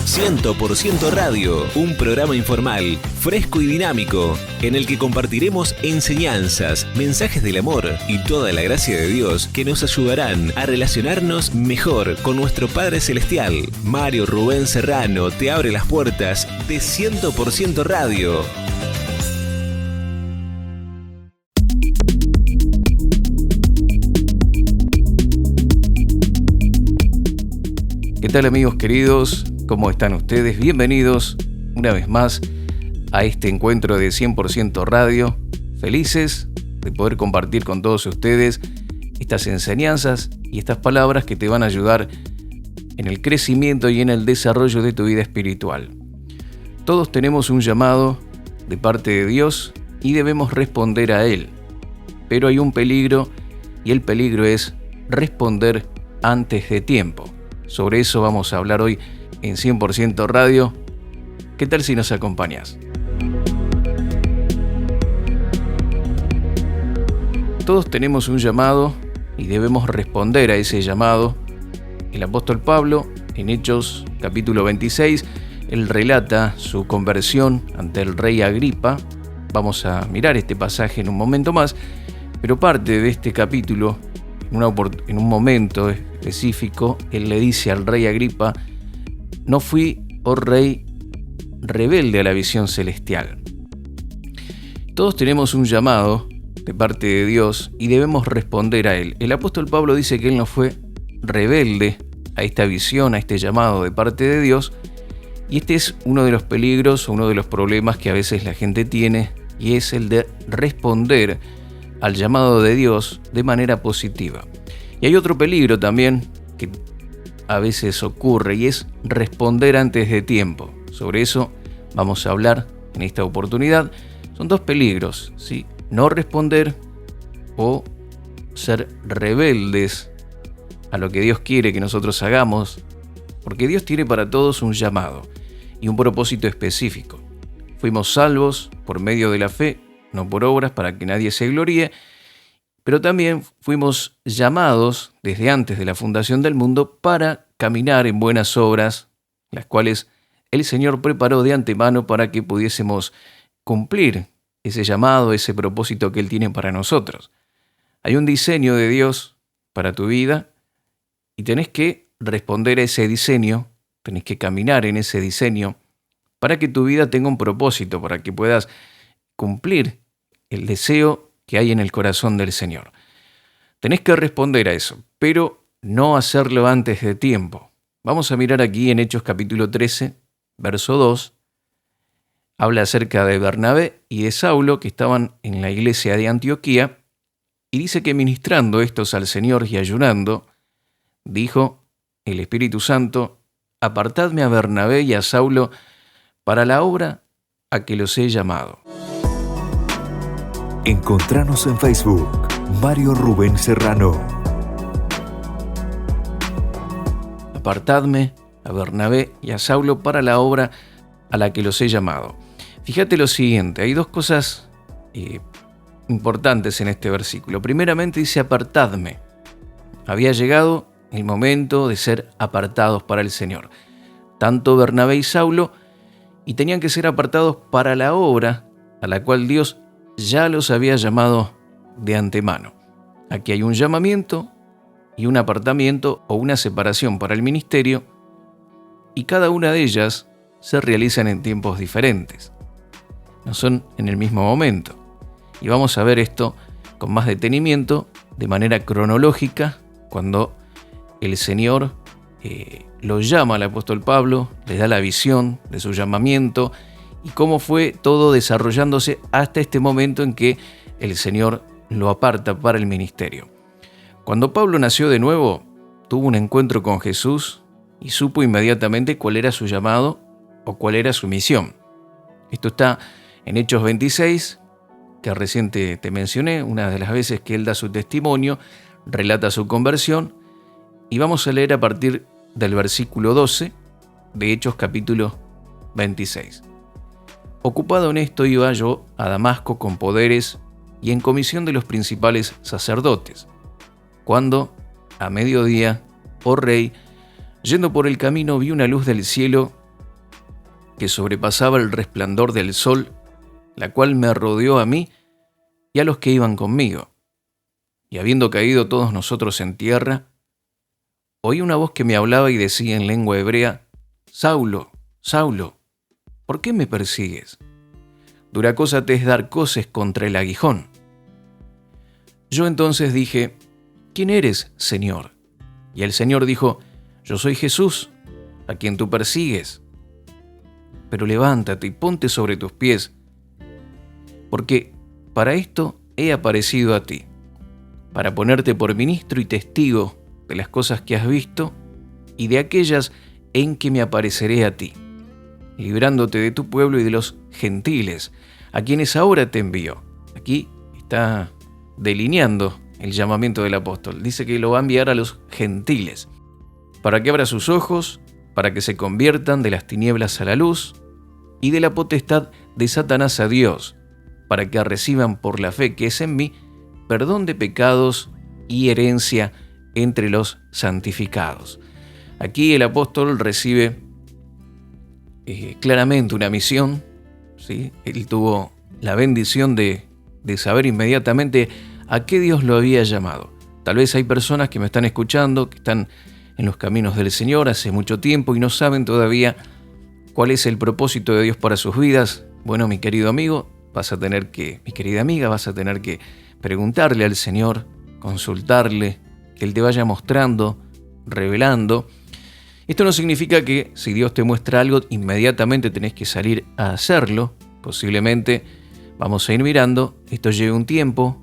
100% Radio, un programa informal, fresco y dinámico, en el que compartiremos enseñanzas, mensajes del amor y toda la gracia de Dios que nos ayudarán a relacionarnos mejor con nuestro Padre Celestial. Mario Rubén Serrano te abre las puertas de 100% Radio. ¿Qué tal, amigos queridos? ¿Cómo están ustedes? Bienvenidos una vez más a este encuentro de 100% Radio. Felices de poder compartir con todos ustedes estas enseñanzas y estas palabras que te van a ayudar en el crecimiento y en el desarrollo de tu vida espiritual. Todos tenemos un llamado de parte de Dios y debemos responder a Él. Pero hay un peligro, y el peligro es responder antes de tiempo. Sobre eso vamos a hablar hoy en 100% Radio. ¿Qué tal si nos acompañas? Todos tenemos un llamado y debemos responder a ese llamado. El apóstol Pablo, en Hechos capítulo 26, él relata su conversión ante el rey Agripa. Vamos a mirar este pasaje en un momento más, pero parte de este capítulo, en un momento específico, él le dice al rey Agripa: no fui, oh rey, rebelde a la visión celestial. Todos tenemos un llamado de parte de Dios y debemos responder a él. El apóstol Pablo dice que él no fue rebelde a esta visión, a este llamado de parte de Dios, y este es uno de los peligros, uno de los problemas que a veces la gente tiene, y es el de responder al llamado de Dios de manera positiva. Y hay otro peligro también que a veces ocurre, y es responder antes de tiempo. Sobre eso vamos a hablar en esta oportunidad. Son dos peligros, ¿sí? No responder o ser rebeldes a lo que Dios quiere que nosotros hagamos, porque Dios tiene para todos un llamado y un propósito específico. Fuimos salvos por medio de la fe, no por obras, para que nadie se gloríe, pero también fuimos llamados desde antes de la fundación del mundo para caminar en buenas obras, las cuales el Señor preparó de antemano para que pudiésemos cumplir ese llamado, ese propósito que Él tiene para nosotros. Hay un diseño de Dios para tu vida y tenés que responder a ese diseño, tenés que caminar en ese diseño para que tu vida tenga un propósito, para que puedas cumplir el deseo que hay en el corazón del Señor. Tenés que responder a eso, pero no hacerlo antes de tiempo. Vamos a mirar aquí en Hechos capítulo 13, verso 2. Habla acerca de Bernabé y de Saulo, que estaban en la iglesia de Antioquía, y dice que ministrando estos al Señor y ayunando, dijo el Espíritu Santo: apartadme a Bernabé y a Saulo para la obra a que los he llamado. Encontranos en Facebook, Mario Rubén Serrano. Apartadme a Bernabé y a Saulo para la obra a la que los he llamado. Fíjate lo siguiente, hay dos cosas importantes en este versículo. Primeramente dice apartadme. Había llegado el momento de ser apartados para el Señor. Tanto Bernabé y Saulo, y tenían que ser apartados para la obra a la cual Dios ya los había llamado de antemano. Aquí hay un llamamiento y un apartamiento o una separación para el ministerio, y cada una de ellas se realizan en tiempos diferentes. No son en el mismo momento. Y vamos a ver esto con más detenimiento, de manera cronológica, cuando el Señor lo llama al apóstol Pablo, le da la visión de su llamamiento y cómo fue todo desarrollándose hasta este momento en que el Señor lo aparta para el ministerio. Cuando Pablo nació de nuevo, tuvo un encuentro con Jesús y supo inmediatamente cuál era su llamado o cuál era su misión. Esto está en Hechos 26, que recién te mencioné, una de las veces que él da su testimonio, relata su conversión, y vamos a leer a partir del versículo 12 de Hechos capítulo 26. Ocupado en esto iba yo a Damasco con poderes y en comisión de los principales sacerdotes, cuando, a mediodía, oh rey, yendo por el camino vi una luz del cielo que sobrepasaba el resplandor del sol, la cual me rodeó a mí y a los que iban conmigo. Y habiendo caído todos nosotros en tierra, oí una voz que me hablaba y decía en lengua hebrea: Saulo, Saulo, ¿por qué me persigues? Dura cosa te es dar coces contra el aguijón. Yo entonces dije: ¿Quién eres, Señor? Y el Señor dijo: Yo soy Jesús, a quien tú persigues. Pero levántate y ponte sobre tus pies, porque para esto he aparecido a ti, para ponerte por ministro y testigo de las cosas que has visto y de aquellas en que me apareceré a ti, librándote de tu pueblo y de los gentiles, a quienes ahora te envío. Aquí está delineando el llamamiento del apóstol. Dice que lo va a enviar a los gentiles, para que abra sus ojos, para que se conviertan de las tinieblas a la luz y de la potestad de Satanás a Dios, para que reciban por la fe que es en mí perdón de pecados y herencia entre los santificados. Aquí el apóstol recibe claramente una misión, ¿sí? Él tuvo la bendición de saber inmediatamente a qué Dios lo había llamado. Tal vez hay personas que me están escuchando, que están en los caminos del Señor hace mucho tiempo y no saben todavía cuál es el propósito de Dios para sus vidas. Bueno, mi querido amigo, mi querida amiga, vas a tener que preguntarle al Señor, consultarle, que Él te vaya mostrando, revelando. Esto no significa que si Dios te muestra algo, inmediatamente tenés que salir a hacerlo. Posiblemente vamos a ir mirando, esto lleve un tiempo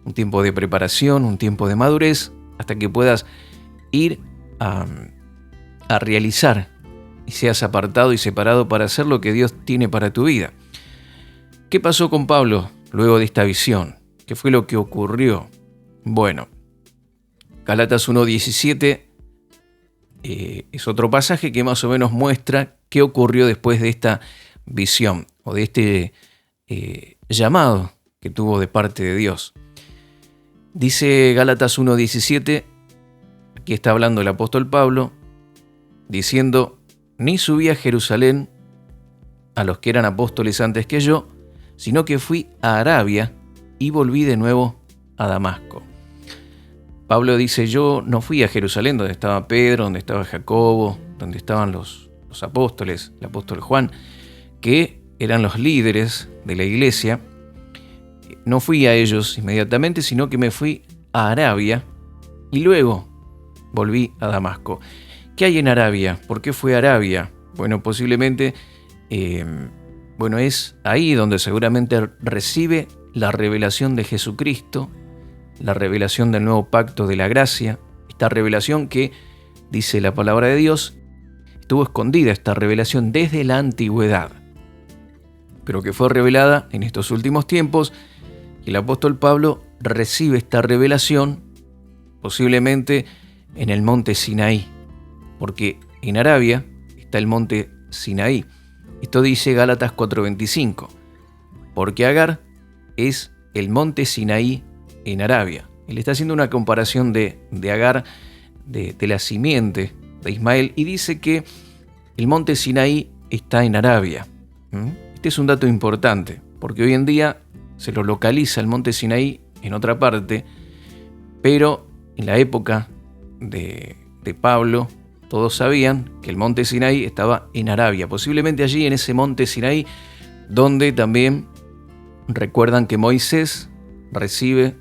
de preparación, un tiempo de madurez, hasta que puedas ir a realizar y seas apartado y separado para hacer lo que Dios tiene para tu vida. ¿Qué pasó con Pablo luego de esta visión? ¿Qué fue lo que ocurrió? Bueno, Gálatas 1:17 es otro pasaje que más o menos muestra qué ocurrió después de esta visión o de este llamado que tuvo de parte de Dios. Dice Gálatas 1:17, aquí está hablando el apóstol Pablo, diciendo: ni subí a Jerusalén a los que eran apóstoles antes que yo, sino que fui a Arabia y volví de nuevo a Damasco. Pablo dice: yo no fui a Jerusalén donde estaba Pedro, donde estaba Jacobo, donde estaban los apóstoles, el apóstol Juan, que eran los líderes de la iglesia. No fui a ellos inmediatamente, sino que me fui a Arabia y luego volví a Damasco. ¿Qué hay en Arabia? ¿Por qué fue a Arabia? Bueno, posiblemente es ahí donde seguramente recibe la revelación de Jesucristo, la revelación del nuevo pacto de la gracia, esta revelación que, dice la palabra de Dios, estuvo escondida esta revelación desde la antigüedad, pero que fue revelada en estos últimos tiempos, y el apóstol Pablo recibe esta revelación posiblemente en el monte Sinaí, porque en Arabia está el monte Sinaí. Esto dice Gálatas 4:25, porque Agar es el monte Sinaí en Arabia. Él está haciendo una comparación de Agar, de la simiente de Ismael, y dice que el monte Sinaí está en Arabia. Este es un dato importante, porque hoy en día se lo localiza el monte Sinaí en otra parte, pero en la época de Pablo todos sabían que el monte Sinaí estaba en Arabia, posiblemente allí en ese monte Sinaí, donde también recuerdan que Moisés recibe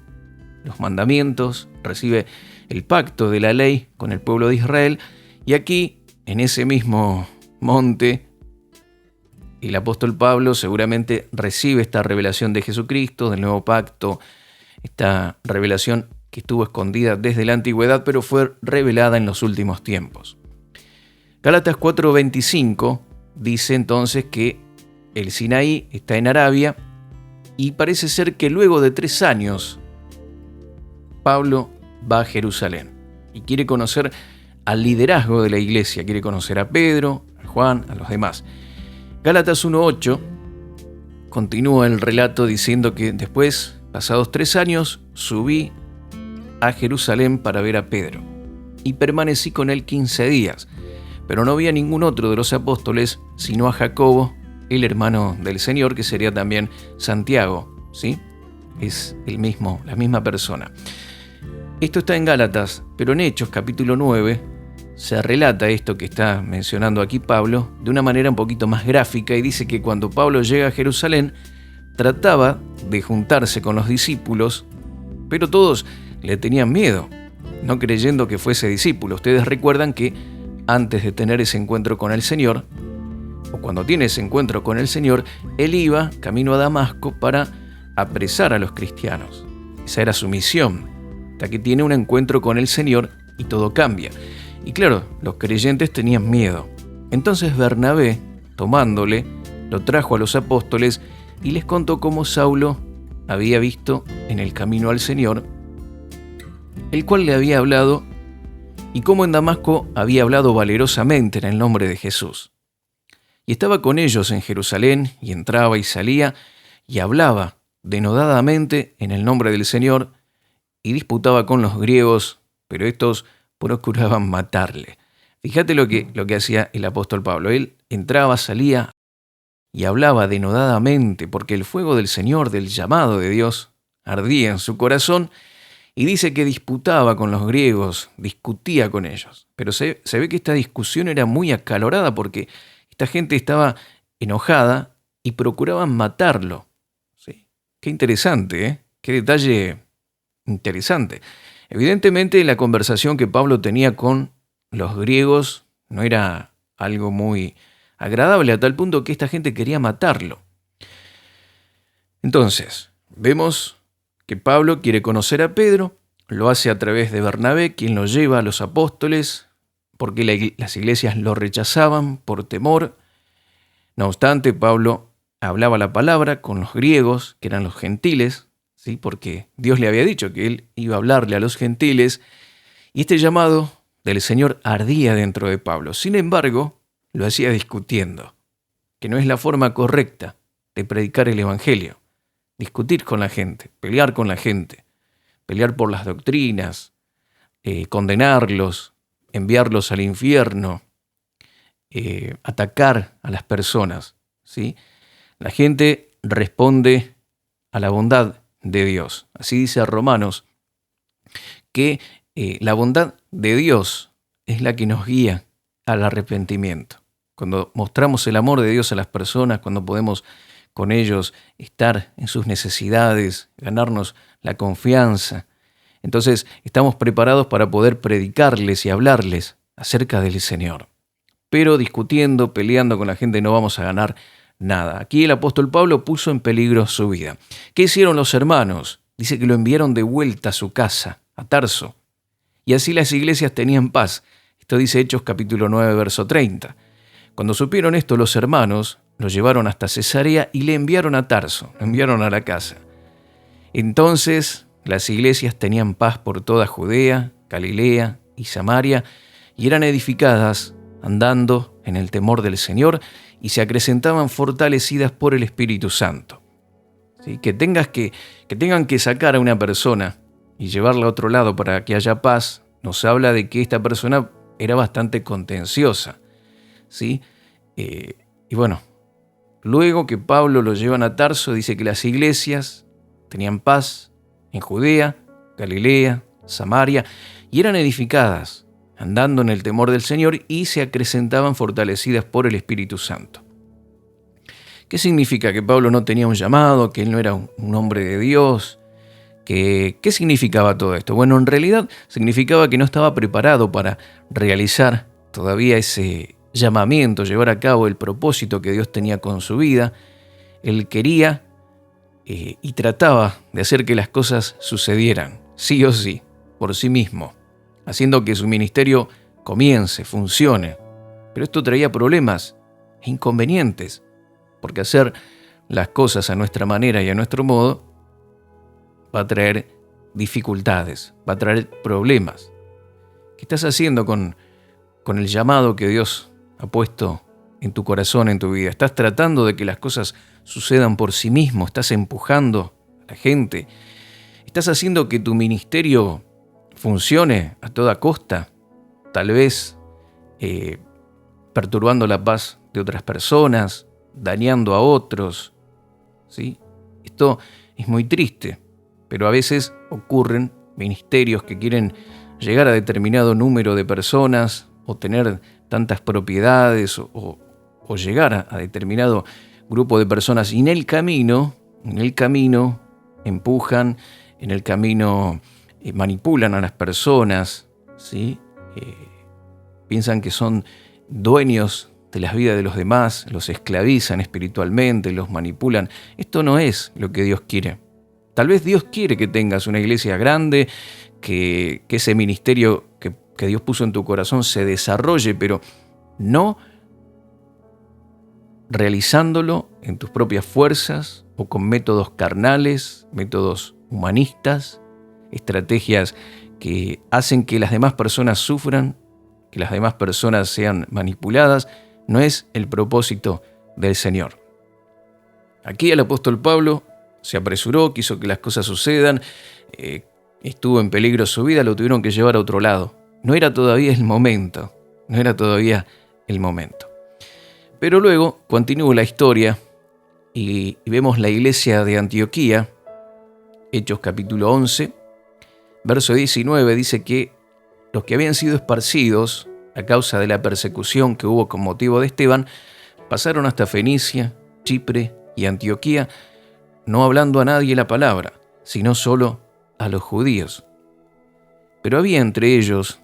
los mandamientos, recibe el pacto de la ley con el pueblo de Israel, y aquí, en ese mismo monte, el apóstol Pablo seguramente recibe esta revelación de Jesucristo, del nuevo pacto, esta revelación que estuvo escondida desde la antigüedad, pero fue revelada en los últimos tiempos. Gálatas 4:25 dice entonces que el Sinaí está en Arabia, y parece ser que luego de 3 años Pablo va a Jerusalén y quiere conocer al liderazgo de la iglesia, quiere conocer a Pedro, a Juan, a los demás. Gálatas 1:8 continúa el relato diciendo que después, pasados 3 años, subí a Jerusalén para ver a Pedro y permanecí con él 15 días, pero no había ningún otro de los apóstoles sino a Jacobo, el hermano del Señor, que sería también Santiago, ¿sí? Es la misma persona. Esto está en Gálatas, pero en Hechos capítulo 9 se relata esto que está mencionando aquí Pablo de una manera un poquito más gráfica, y dice que cuando Pablo llega a Jerusalén trataba de juntarse con los discípulos, pero todos le tenían miedo, no creyendo que fuese discípulo. Ustedes recuerdan que antes de tener ese encuentro con el Señor, o cuando tiene ese encuentro con el Señor, él iba camino a Damasco para apresar a los cristianos. Esa era su misión, hasta que tiene un encuentro con el Señor y todo cambia. Y claro, los creyentes tenían miedo. Entonces Bernabé, tomándole, lo trajo a los apóstoles y les contó cómo Saulo había visto en el camino al Señor, el cual le había hablado, y cómo en Damasco había hablado valerosamente en el nombre de Jesús. Y estaba con ellos en Jerusalén, y entraba y salía, y hablaba denodadamente en el nombre del Señor, y disputaba con los griegos, pero estos procuraban matarle. Fíjate lo que hacía el apóstol Pablo. Él entraba, salía y hablaba denodadamente, porque el fuego del Señor, del llamado de Dios, ardía en su corazón, y dice que disputaba con los griegos, discutía con ellos. Pero se ve que esta discusión era muy acalorada, porque esta gente estaba enojada y procuraban matarlo. ¿Sí? Qué interesante, ¿eh? Qué detalle interesante. Evidentemente, la conversación que Pablo tenía con los griegos no era algo muy agradable, a tal punto que esta gente quería matarlo. Entonces, vemos que Pablo quiere conocer a Pedro, lo hace a través de Bernabé, quien lo lleva a los apóstoles, porque las iglesias lo rechazaban por temor. No obstante, Pablo hablaba la palabra con los griegos, que eran los gentiles, ¿sí? Porque Dios le había dicho que él iba a hablarle a los gentiles, y este llamado del Señor ardía dentro de Pablo. Sin embargo, lo hacía discutiendo, que no es la forma correcta de predicar el Evangelio. Discutir con la gente, pelear con la gente, pelear por las doctrinas, condenarlos, enviarlos al infierno, atacar a las personas, ¿sí? La gente responde a la bondad de Dios. Así dice Romanos, que la bondad de Dios es la que nos guía al arrepentimiento. Cuando mostramos el amor de Dios a las personas, cuando podemos con ellos estar en sus necesidades, ganarnos la confianza, entonces estamos preparados para poder predicarles y hablarles acerca del Señor. Pero discutiendo, peleando con la gente no vamos a ganar nada. Aquí el apóstol Pablo puso en peligro su vida. ¿Qué hicieron los hermanos? Dice que lo enviaron de vuelta a su casa, a Tarso. Y así las iglesias tenían paz. Esto dice Hechos capítulo 9, verso 30. Cuando supieron esto, los hermanos lo llevaron hasta Cesarea y le enviaron a Tarso, lo enviaron a la casa. Entonces las iglesias tenían paz por toda Judea, Galilea y Samaria, y eran edificadas andando en el temor del Señor, y se acrecentaban fortalecidas por el Espíritu Santo. ¿Sí? Que tengan que sacar a una persona y llevarla a otro lado para que haya paz, nos habla de que esta persona era bastante contenciosa. ¿Sí? Y bueno, luego que Pablo lo llevan a Tarso, dice que las iglesias tenían paz en Judea, Galilea, Samaria, y eran edificadas andando en el temor del Señor, y se acrecentaban fortalecidas por el Espíritu Santo. ¿Qué significa? ¿Que Pablo no tenía un llamado? ¿Que él no era un hombre de Dios? ¿Qué significaba todo esto? Bueno, en realidad significaba que no estaba preparado para realizar todavía ese llamamiento, llevar a cabo el propósito que Dios tenía con su vida. Él quería y trataba de hacer que las cosas sucedieran, sí o sí, por sí mismo, haciendo que su ministerio comience, funcione. Pero esto traía problemas e inconvenientes, porque hacer las cosas a nuestra manera y a nuestro modo va a traer dificultades, va a traer problemas. ¿Qué estás haciendo con el llamado que Dios ha puesto en tu corazón, en tu vida? ¿Estás tratando de que las cosas sucedan por sí mismo? ¿Estás empujando a la gente? ¿Estás haciendo que tu ministerio funcione a toda costa? Tal vez perturbando la paz de otras personas, dañando a otros, ¿sí? Esto es muy triste, pero a veces ocurren ministerios que quieren llegar a determinado número de personas o tener tantas propiedades o llegar a determinado grupo de personas, y en el camino empujan, en el camino manipulan a las personas, ¿sí? Piensan que son dueños de las vidas de los demás, los esclavizan espiritualmente, los manipulan. Esto no es lo que Dios quiere. Tal vez Dios quiere que tengas una iglesia grande, que ese ministerio que Dios puso en tu corazón se desarrolle, pero no realizándolo en tus propias fuerzas o con métodos carnales, métodos humanistas, estrategias que hacen que las demás personas sufran, que las demás personas sean manipuladas. No es el propósito del Señor. Aquí el apóstol Pablo se apresuró, quiso que las cosas sucedan, estuvo en peligro su vida, lo tuvieron que llevar a otro lado. No era todavía el momento. Pero luego continúa la historia y vemos la iglesia de Antioquía, Hechos capítulo 11, verso 19, dice que los que habían sido esparcidos a causa de la persecución que hubo con motivo de Esteban, pasaron hasta Fenicia, Chipre y Antioquía, no hablando a nadie la palabra, sino solo a los judíos. Pero había entre ellos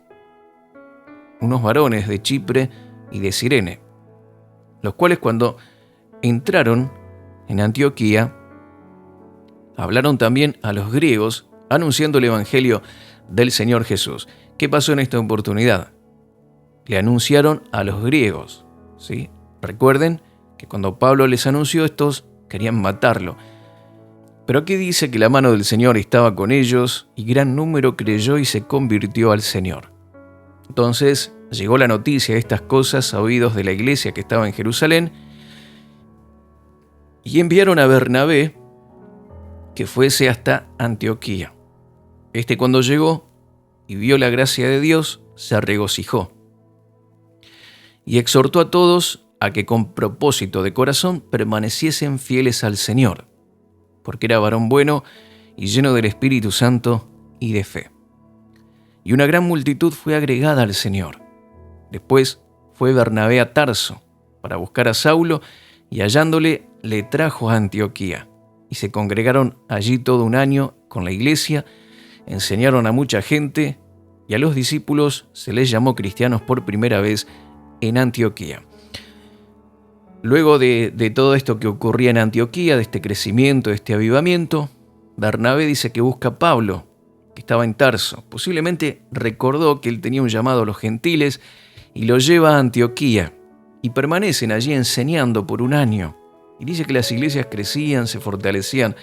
unos varones de Chipre y de Cirene, los cuales cuando entraron en Antioquía, hablaron también a los griegos, anunciando el evangelio del Señor Jesús. ¿Qué pasó en esta oportunidad? Le anunciaron a los griegos, ¿sí? Recuerden que cuando Pablo les anunció, estos querían matarlo. Pero aquí dice que la mano del Señor estaba con ellos y gran número creyó y se convirtió al Señor. Entonces llegó la noticia de estas cosas a oídos de la iglesia que estaba en Jerusalén y enviaron a Bernabé que fuese hasta Antioquía. Cuando llegó y vio la gracia de Dios, se regocijó y exhortó a todos a que con propósito de corazón permaneciesen fieles al Señor, porque era varón bueno y lleno del Espíritu Santo y de fe. Y una gran multitud fue agregada al Señor. Después fue Bernabé a Tarso para buscar a Saulo, y hallándole le trajo a Antioquía. Y se congregaron allí todo un año con la iglesia, enseñaron a mucha gente, y a los discípulos se les llamó cristianos por primera vez en Antioquía. Luego de todo esto que ocurría en Antioquía, de este crecimiento, de este avivamiento, Bernabé dice que busca a Pablo, que estaba en Tarso. Posiblemente recordó que él tenía un llamado a los gentiles y lo lleva a Antioquía, y permanecen allí enseñando por un año. Y dice que las iglesias crecían, se fortalecían.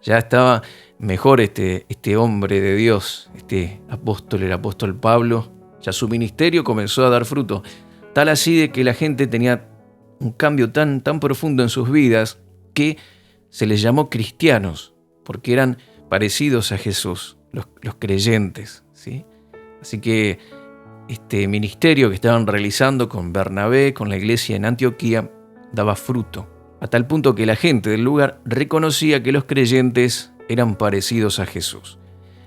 Ya estaba mejor este hombre de Dios, el apóstol Pablo. Ya su ministerio comenzó a dar fruto, tal así de que la gente tenía un cambio tan profundo en sus vidas que se les llamó cristianos, porque eran parecidos a Jesús, los creyentes, ¿sí? Así que este ministerio que estaban realizando con Bernabé, con la iglesia en Antioquía, daba fruto, a tal punto que la gente del lugar reconocía que los creyentes eran parecidos a Jesús.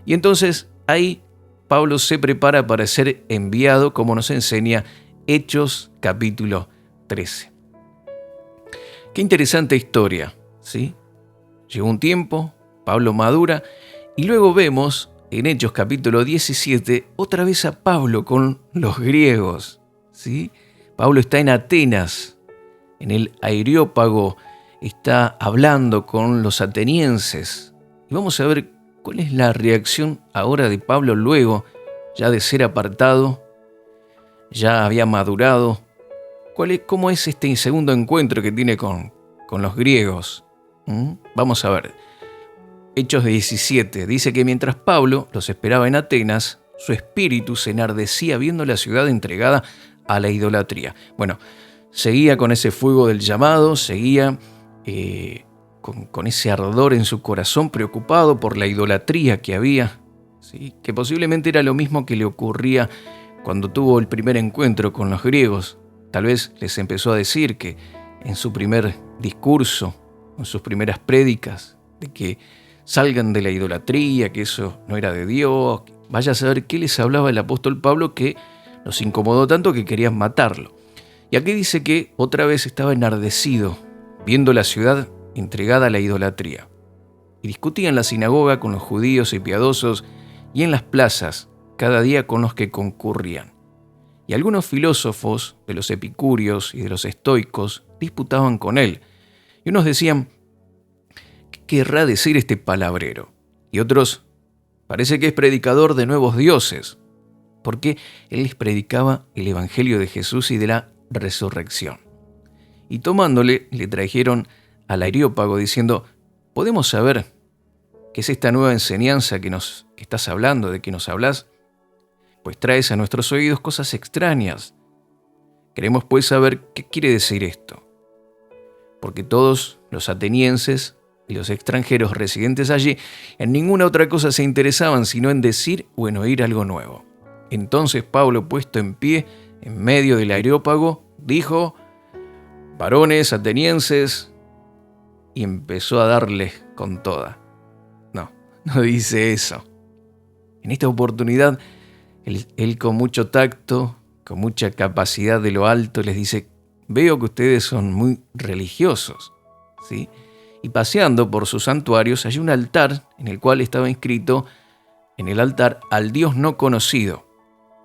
Y entonces ahí Pablo se prepara para ser enviado, como nos enseña Hechos capítulo 13. Qué interesante historia, ¿sí? Llegó un tiempo, Pablo madura, y luego vemos en Hechos capítulo 17 otra vez a Pablo con los griegos, ¿sí? Pablo está en Atenas, en el Areópago, está hablando con los atenienses. Y vamos a ver cuál es la reacción ahora de Pablo luego, ya de ser apartado, ya había madurado. ¿Cómo es este segundo encuentro que tiene con los griegos? Vamos a ver. Hechos 17 dice que mientras Pablo los esperaba en Atenas, su espíritu se enardecía viendo la ciudad entregada a la idolatría. Bueno, seguía con ese fuego del llamado, seguía con ese ardor en su corazón, preocupado por la idolatría que había, ¿sí? Que posiblemente era lo mismo que le ocurría cuando tuvo el primer encuentro con los griegos. Tal vez les empezó a decir que en su primer discurso, en sus primeras prédicas, de que salgan de la idolatría, que eso no era de Dios. Vaya a saber qué les hablaba el apóstol Pablo que los incomodó tanto que querían matarlo. Y aquí dice que otra vez estaba enardecido, viendo la ciudad entregada a la idolatría. Y discutía en la sinagoga con los judíos y piadosos y en las plazas, cada día con los que concurrían. Y algunos filósofos de los epicúreos y de los estoicos disputaban con él. Y unos decían, ¿qué querrá decir este palabrero? Y otros, parece que es predicador de nuevos dioses, porque él les predicaba el evangelio de Jesús y de la resurrección. Y tomándole, le trajeron al Areópago diciendo, ¿podemos saber qué es esta nueva enseñanza que estás hablando, de que nos hablas? Pues traes a nuestros oídos cosas extrañas. Queremos pues saber qué quiere decir esto. Porque todos los atenienses y los extranjeros residentes allí en ninguna otra cosa se interesaban sino en decir o en oír algo nuevo. Entonces Pablo, puesto en pie en medio del Areópago, dijo, varones atenienses, y empezó a darles con toda. No dice eso. En esta oportunidad, él con mucho tacto, con mucha capacidad de lo alto, les dice, veo que ustedes son muy religiosos, ¿sí? Y paseando por sus santuarios, hay un altar en el cual estaba inscrito en el altar al Dios no conocido,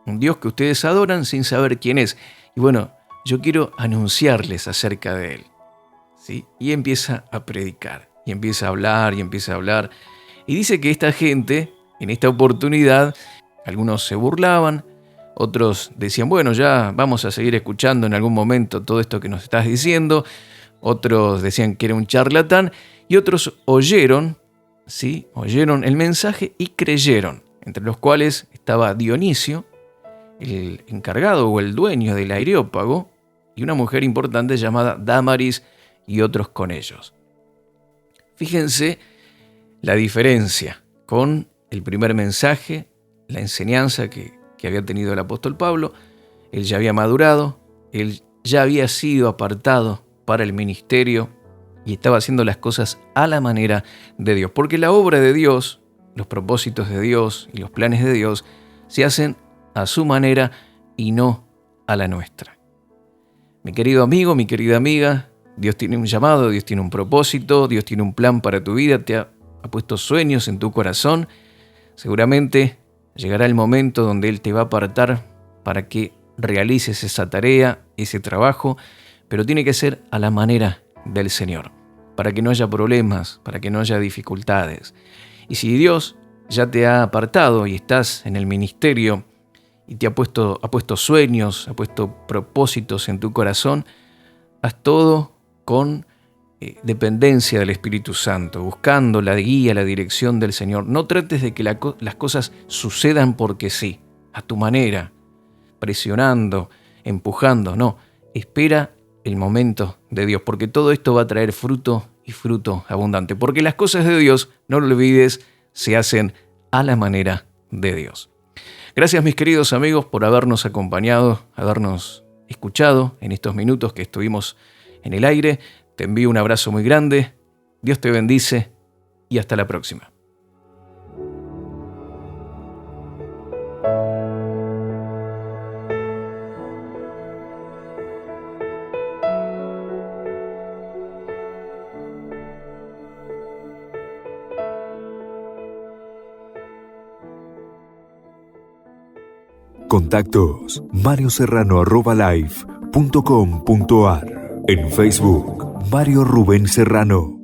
un Dios que ustedes adoran sin saber quién es. Y bueno, yo quiero anunciarles acerca de él, ¿sí? Y empieza a predicar, y empieza a hablar, y empieza a hablar. Y dice que esta gente, en esta oportunidad, algunos se burlaban, otros decían, bueno, ya vamos a seguir escuchando en algún momento todo esto que nos estás diciendo. Otros decían que era un charlatán y otros oyeron, ¿sí? Oyeron el mensaje y creyeron, entre los cuales estaba Dionisio, el encargado o el dueño del Areópago, y una mujer importante llamada Dámaris y otros con ellos. Fíjense la diferencia con el primer mensaje, la enseñanza que había tenido el apóstol Pablo. Él ya había madurado, él ya había sido apartado para el ministerio y estaba haciendo las cosas a la manera de Dios. Porque la obra de Dios, los propósitos de Dios y los planes de Dios se hacen a su manera y no a la nuestra. Mi querido amigo, mi querida amiga, Dios tiene un llamado, Dios tiene un propósito, Dios tiene un plan para tu vida, te ha puesto sueños en tu corazón. Seguramente llegará el momento donde Él te va a apartar para que realices esa tarea, ese trabajo, pero tiene que ser a la manera del Señor, para que no haya problemas, para que no haya dificultades. Y si Dios ya te ha apartado y estás en el ministerio y te ha puesto sueños, ha puesto propósitos en tu corazón, haz todo con dependencia del Espíritu Santo, buscando la guía, la dirección del Señor. No trates de que las cosas sucedan porque sí, a tu manera, presionando, empujando. No, espera el momento de Dios, porque todo esto va a traer fruto y fruto abundante. Porque las cosas de Dios, no lo olvides, se hacen a la manera de Dios. Gracias, mis queridos amigos, por habernos acompañado, habernos escuchado en estos minutos que estuvimos en el aire. Te envío un abrazo muy grande, Dios te bendice y hasta la próxima. Contactos marioserrano@live.com.ar. En Facebook, Mario Rubén Serrano.